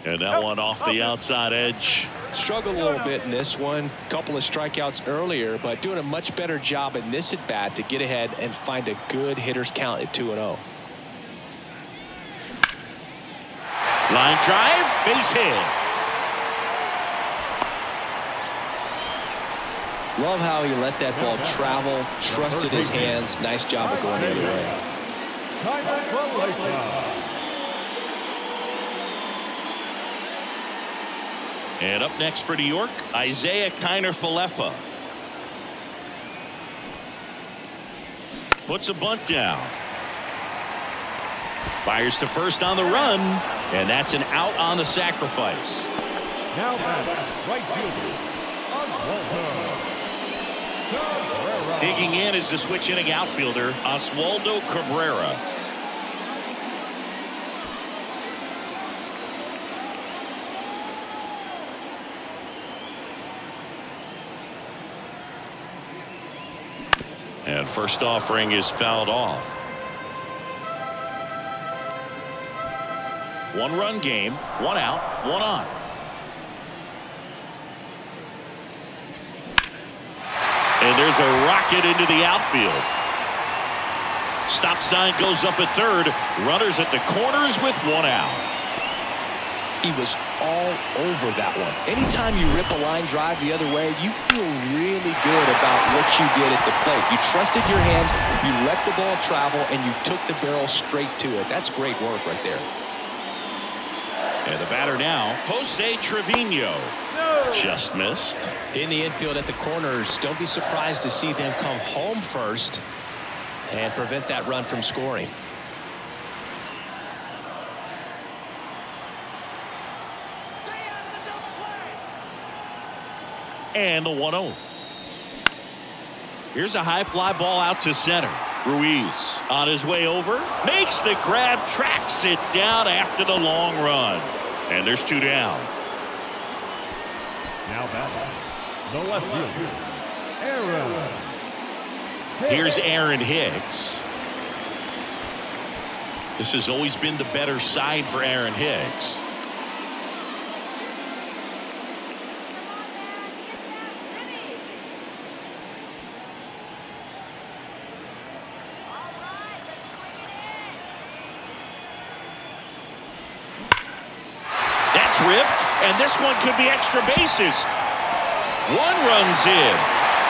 And that one off the outside edge. Struggled a little bit in this one. Couple of strikeouts earlier, but doing a much better job in this at-bat to get ahead and find a good hitter's count at 2-0. Line drive, base hit. Love how he let that ball travel, trusted his hands. Nice job of going the other way. And up next for New York, Isaiah Kiner-Falefa. Puts a bunt down. Fires to first on the run, and that's an out on the sacrifice. Now back, right fielder, Oswaldo. Digging in is the switch inning outfielder, Oswaldo Cabrera. And first offering is fouled off. One-run game, one out, one on. And there's a rocket into the outfield. Stop sign goes up at third. Runners at the corners with one out. He was all over that one. Anytime you rip a line drive the other way, you feel really good about what you did at the plate. You trusted your hands, you let the ball travel, and you took the barrel straight to it. That's great work right there. And the batter now, Jose Trevino. Just missed. In the infield at the corners, don't be surprised to see them come home first and prevent that run from scoring. And the 1-0. Here's a high fly ball out to center. Ruiz on his way over, makes the grab, tracks it down after the long run. And there's two down. Now back, the left fielder, Aaron. Here's Aaron Hicks. This has always been the better side for Aaron Hicks. Ripped, and this one could be extra bases. One runs in.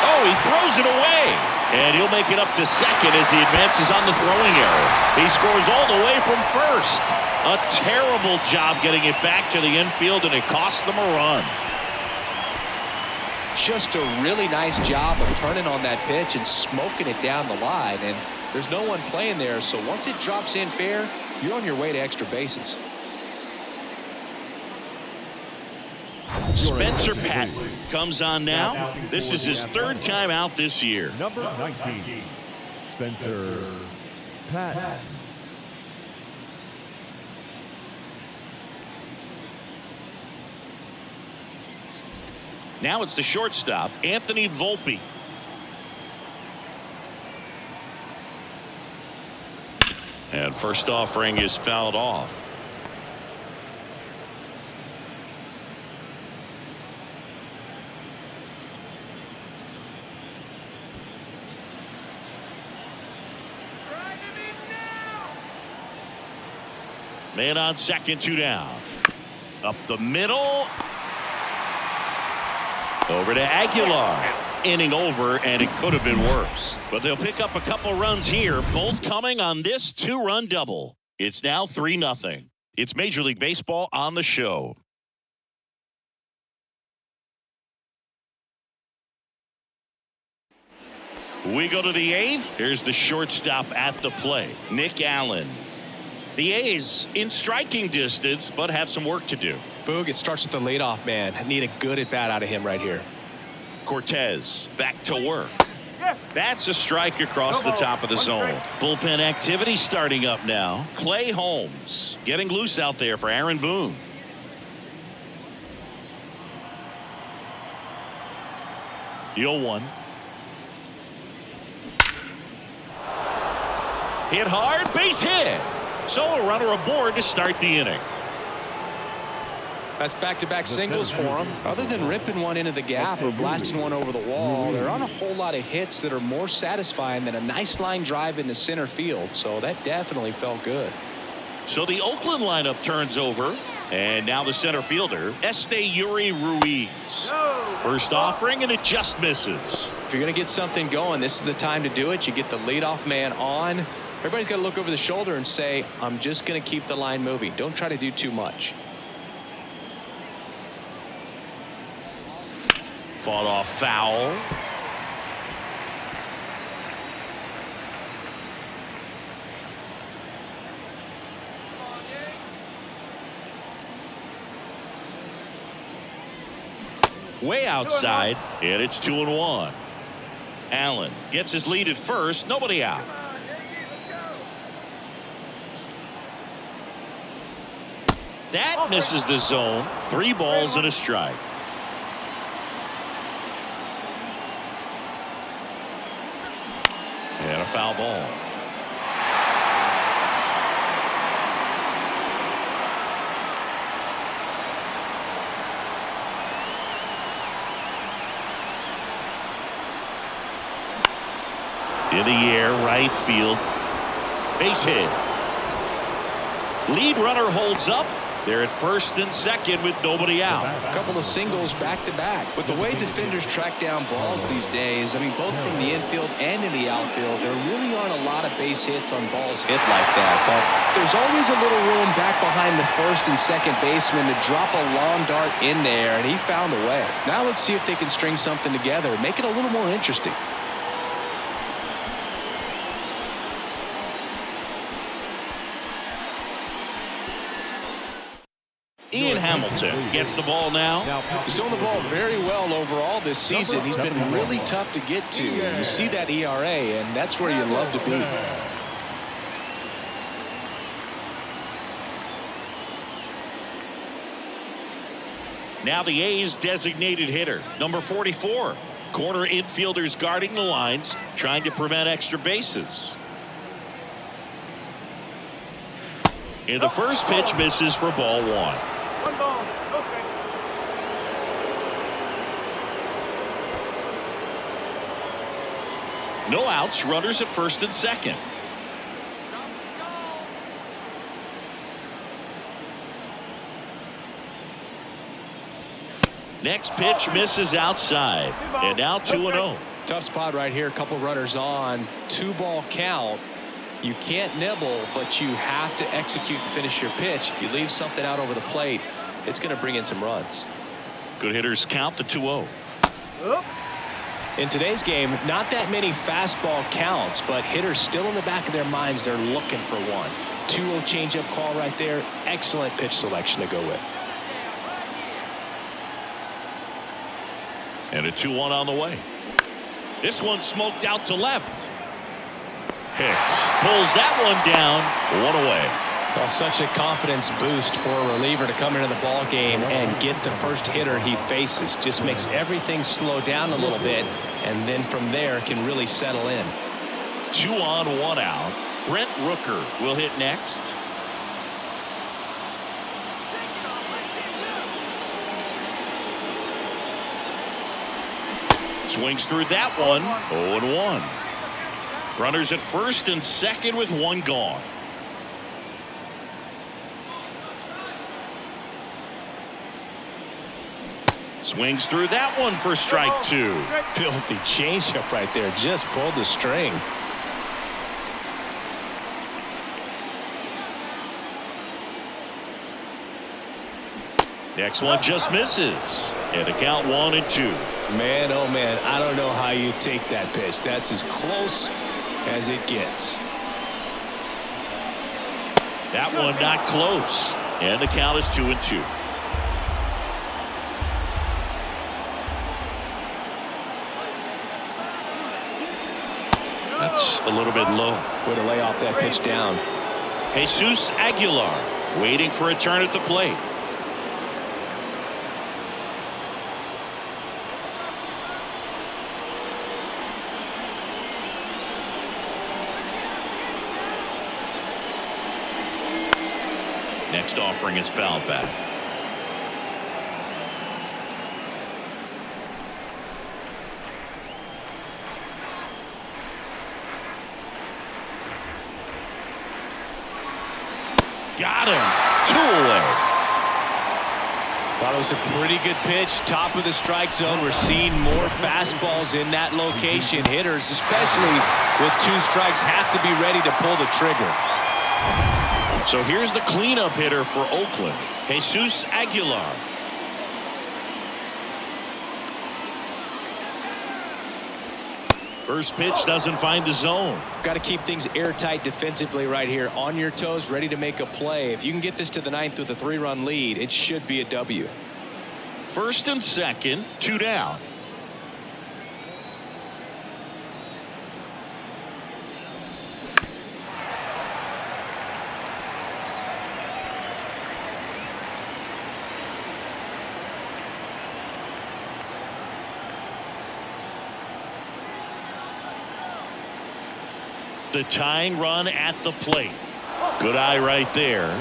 Oh, he throws it away, and he'll make it up to second as he advances on the throwing error. He scores all the way from first. A terrible job getting it back to the infield, and it costs them a run. Just a really nice job of turning on that pitch and smoking it down the line, and there's no one playing there, so once it drops in fair, you're on your way to extra bases. Spencer Patton comes on now. This is his third time out this year. Number 19, Spencer Patton. Now it's the shortstop, Anthony Volpe. And first offering is fouled off. Man on second, two down. Up the middle. Over to Aguilar. Inning over, and it could have been worse. But they'll pick up a couple runs here, both coming on this two-run double. It's now 3-0. It's Major League Baseball on the show. We go to the 8th. Here's the shortstop at the plate, Nick Allen. The A's in striking distance, but have some work to do. Boog, it starts with the leadoff man. I need a good at bat out of him right here. Cortez back to work. That's a strike across the top of the zone. Bullpen activity starting up now. Clay Holmes getting loose out there for Aaron Boone. The 0-1. Hit hard, base hit. So a runner aboard to start the inning. That's back-to-back singles for him. Other than ripping one into the gap or blasting one over the wall, there aren't a whole lot of hits that are more satisfying than a nice line drive in the center field. So that definitely felt good. So the Oakland lineup turns over. And now the center fielder, Yuri Ruiz. First offering, and it just misses. If you're going to get something going, this is the time to do it. You get the leadoff man on. Everybody's got to look over the shoulder and say, I'm just going to keep the line moving. Don't try to do too much. Fought off foul. Way outside, and it's 2-1. Allen gets his lead at first. Nobody out. That misses the zone. 3 balls and a strike. And a foul ball. In the air, right field. Base hit. Lead runner holds up. They're at first and second with nobody out. A couple of singles back-to-back. With the way defenders track down balls these days, I mean, both from the infield and in the outfield, there really aren't a lot of base hits on balls hit like that. But there's always a little room back behind the first and second baseman to drop a long dart in there, and he found a way. Now let's see if they can string something together, make it a little more interesting. Ian Hamilton gets the ball now. He's doing the ball very well overall this season. He's been really tough to get to. You see that ERA, and that's where you love to be. Now the A's designated hitter, number 44. Corner infielders guarding the lines, trying to prevent extra bases. And the first pitch misses for ball 1. No outs, runners at first and second. Next pitch misses outside, and now 2-0. Tough spot right here. A couple runners on. 2-ball count. You can't nibble, but you have to execute and finish your pitch. If you leave something out over the plate, it's going to bring in some runs. Good hitters count the 2-0. In today's game, not that many fastball counts, but hitters still in the back of their minds, they're looking for one. 2-0 changeup call right there. Excellent pitch selection to go with. And a 2-1 on the way. This one smoked out to left. Hicks pulls that one down. 1 away. Well, such a confidence boost for a reliever to come into the ball game and get the first hitter he faces. Just makes everything slow down a little bit, and then from there can really settle in. 2 on, 1 out. Brent Rooker will hit next. Swings through that one. 0-1. Runners at first and second with 1 gone. Swings through that one for strike 2. Filthy changeup right there. Just pulled the string. Next one just misses. And the count 1-2. Man, oh man, I don't know how you take that pitch. That's as close as it gets. That one not close. And the count is 2-2. That's a little bit low. Way to lay off that pitch down. Jesus Aguilar waiting for a turn at the plate. Next offering is fouled back. Got him. 2 away. Thought it was a pretty good pitch. Top of the strike zone. We're seeing more fastballs in that location. Hitters, especially with 2 strikes, have to be ready to pull the trigger. So here's the cleanup hitter for Oakland, Jesus Aguilar. First pitch doesn't find the zone. Got to keep things airtight defensively right here. On your toes, ready to make a play. If you can get this to the 9th with a 3-run lead, it should be a W. First and second, 2 down. The tying run at the plate. Good eye right there.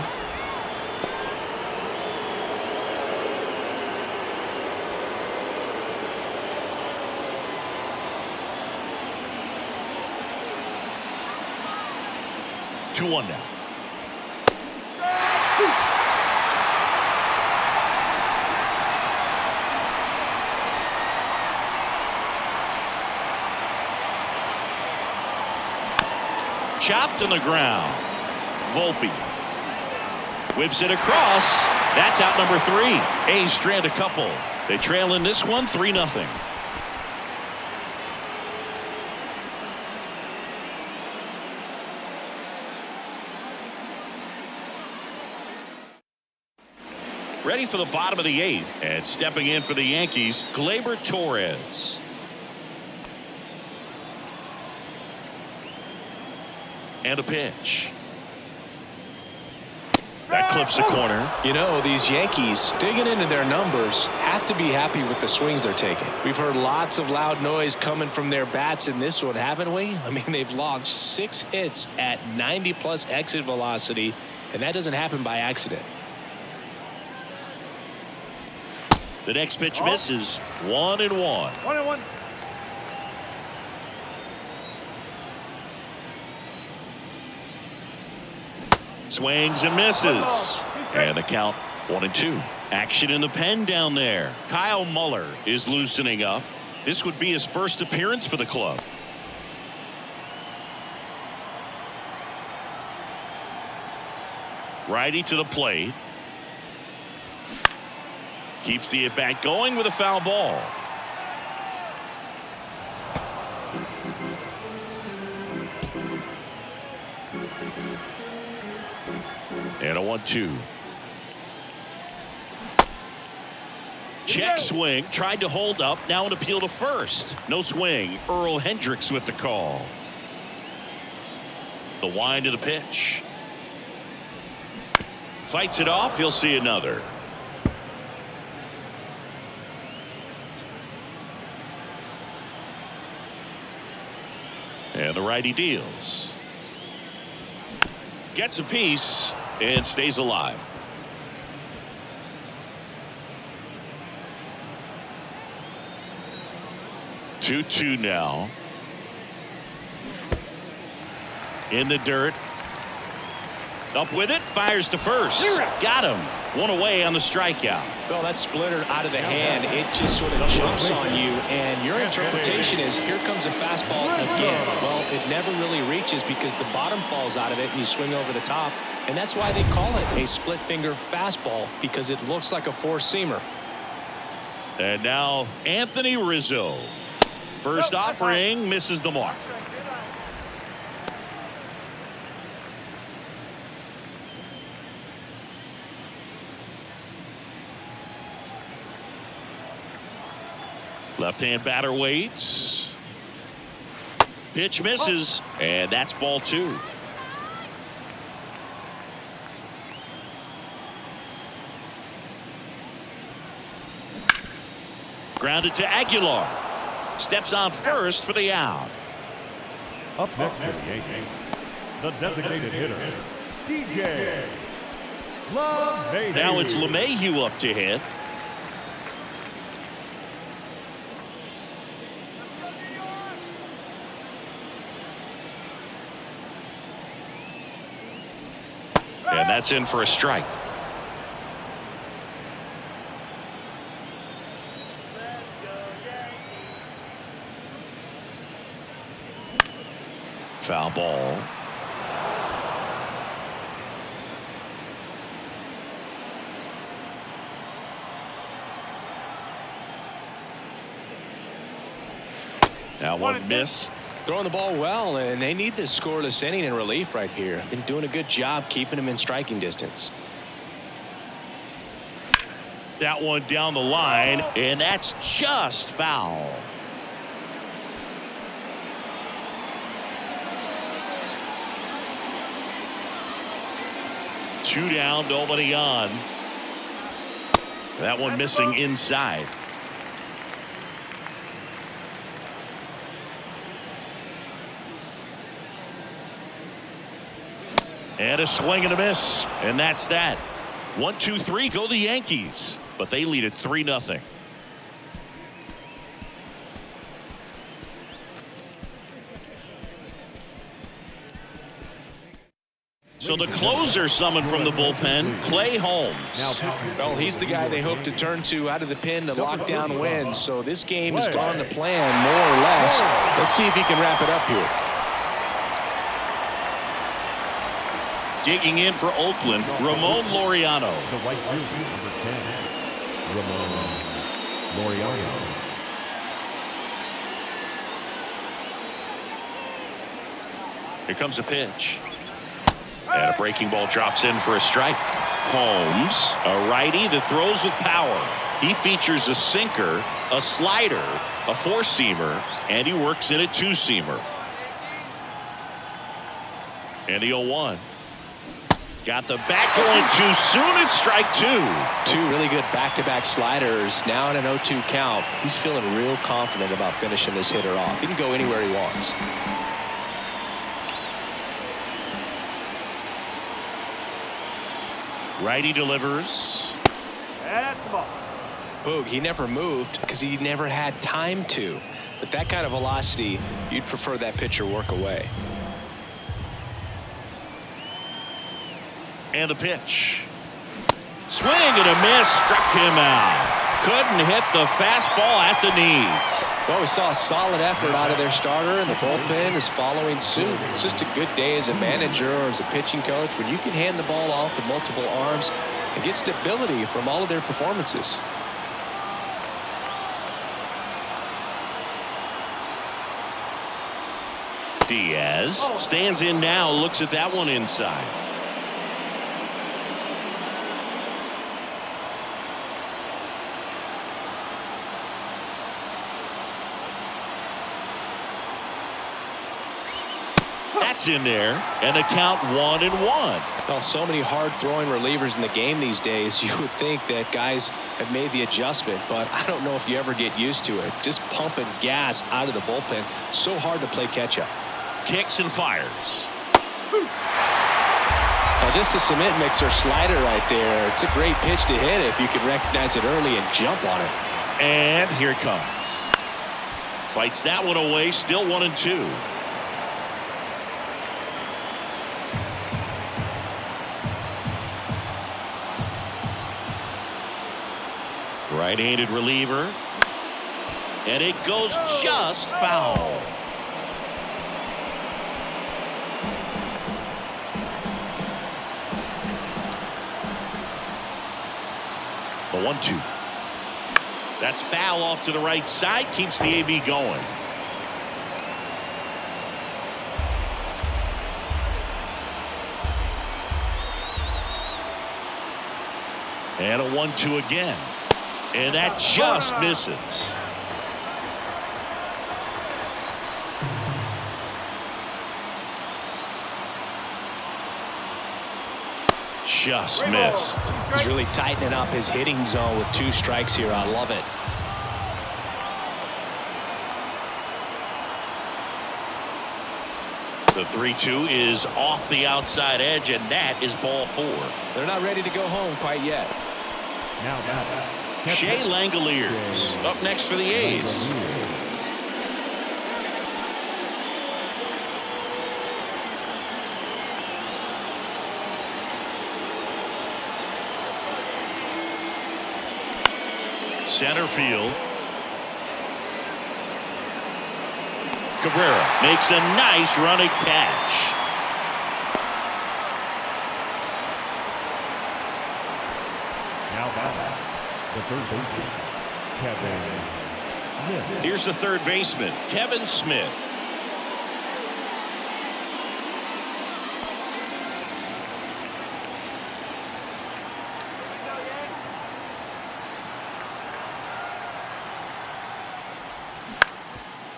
Two one now. Chopped on the ground. Volpe whips it across. That's out number 3. A's strand a couple. They trail in this one 3-0. Ready for the bottom of the 8th, and stepping in for the Yankees, Gleyber Torres. And a pitch. That clips the corner. You know, these Yankees, digging into their numbers, have to be happy with the swings they're taking. We've heard lots of loud noise coming from their bats in this one, haven't we? I mean, they've logged 6 hits at 90+ exit velocity, and that doesn't happen by accident. The next pitch misses. 1-1. 1-1. Swings and misses. And the count 1-2. Action in the pen down there. Kyle Muller is loosening up. This would be his first appearance for the club. Righty to the plate. Keeps the at-bat going with a foul ball. And a 1-2. Check swing. Tried to hold up. Now an appeal to first. No swing. Earl Hendricks with the call. The wind of the pitch. Fights it off. He'll see another. And the righty deals. Gets a piece. And stays alive. Two now. In the dirt. Up with it, fires to first. Got him. One away on the strikeout. Well, that splitter out of the hand, it just sort of jumps on you, and your interpretation is, here comes a fastball again. Well, it never really reaches because the bottom falls out of it and you swing over the top, and that's why they call it a split finger fastball, because it looks like a four-seamer. And now Anthony Rizzo. First offering misses the mark. Left-hand batter waits. Pitch misses, and that's ball two. Grounded to Aguilar. Steps on first for the out. Up next for the Yankees, the designated hitter, DJ LeMahieu. Now it's LeMahieu up to hit. And that's in for a strike. Foul ball. That one missed. Throwing the ball well, and they need this scoreless inning in relief right here. Been doing a good job keeping him in striking distance. That one down the line, and that's just foul. Two down, nobody on. That one missing inside. And a swing and a miss, and that's that. 1-2-3 go the Yankees, but they lead it 3-0. So the closer summoned from the bullpen, Clay Holmes. Well, he's the guy they hope to turn to out of the pen to lock down wins. So this game has gone to plan more or less. Let's see if he can wrap it up here. Digging in for Oakland, Ramon Laureano. The right fielder, number 10, Ramon Laureano. Here comes a pitch. And a breaking ball drops in for a strike. Holmes, a righty that throws with power. He features a sinker, a slider, a four-seamer, and he works in a two-seamer. And the 0-1. Got the back going too soon. It's strike two. Two really good back-to-back sliders. Now in an 0-2 count. He's feeling real confident about finishing this hitter off. He can go anywhere he wants. Righty delivers. That's the ball. Boog, he never moved because he never had time to. But that kind of velocity, you'd prefer that pitcher work away. And the pitch. Swing and a miss. Struck him out. Couldn't hit the fastball at the knees. Well, we saw a solid effort out of their starter, and the bullpen is following suit. It's just a good day as a manager or as a pitching coach when you can hand the ball off to multiple arms and get stability from all of their performances. Diaz stands in now, looks at that one inside. That's in there, and the count 1-1. Well, so many hard-throwing relievers in the game these days, you would think that guys have made the adjustment, but I don't know if you ever get used to it. Just pumping gas out of the bullpen, so hard to play catch-up. Kicks and fires. Now, just a cement mixer slider right there. It's a great pitch to hit if you can recognize it early and jump on it. And here it comes. Fights that one away, still 1-2. Right-handed reliever. And it goes just foul. The 1-2. That's foul off to the right side. Keeps the AB going. And a 1-2 again. And that just misses. Just missed. He's really tightening up his hitting zone with 2 strikes here. I love it. The 3-2 is off the outside edge, and that is ball 4. They're not ready to go home quite yet. Now back. Shea Langoliers up next for the A's. Center field. Cabrera makes a nice running catch. Now back. The third baseman, Kevin Smith. Here's the third baseman, Kevin Smith.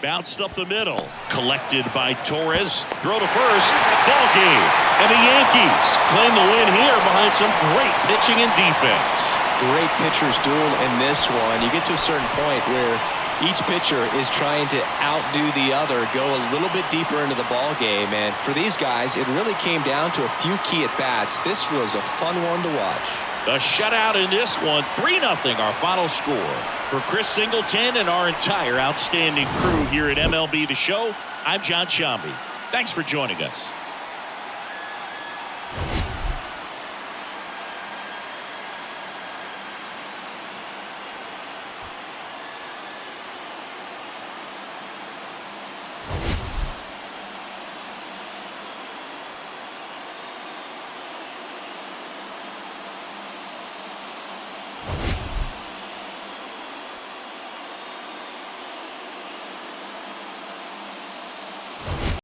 Bounced up the middle. Collected by Torres. Throw to first. Ball game. And the Yankees claim the win here behind some great pitching and defense. Great pitchers duel in this one. You get to a certain point where each pitcher is trying to outdo the other, go a little bit deeper into the ball game. And for these guys, it really came down to a few key at-bats. This was a fun one to watch. A shutout in this one. 3-0 our final score. For Chris Singleton and our entire outstanding crew here at MLB The Show, I'm John Shambi. Thanks for joining us.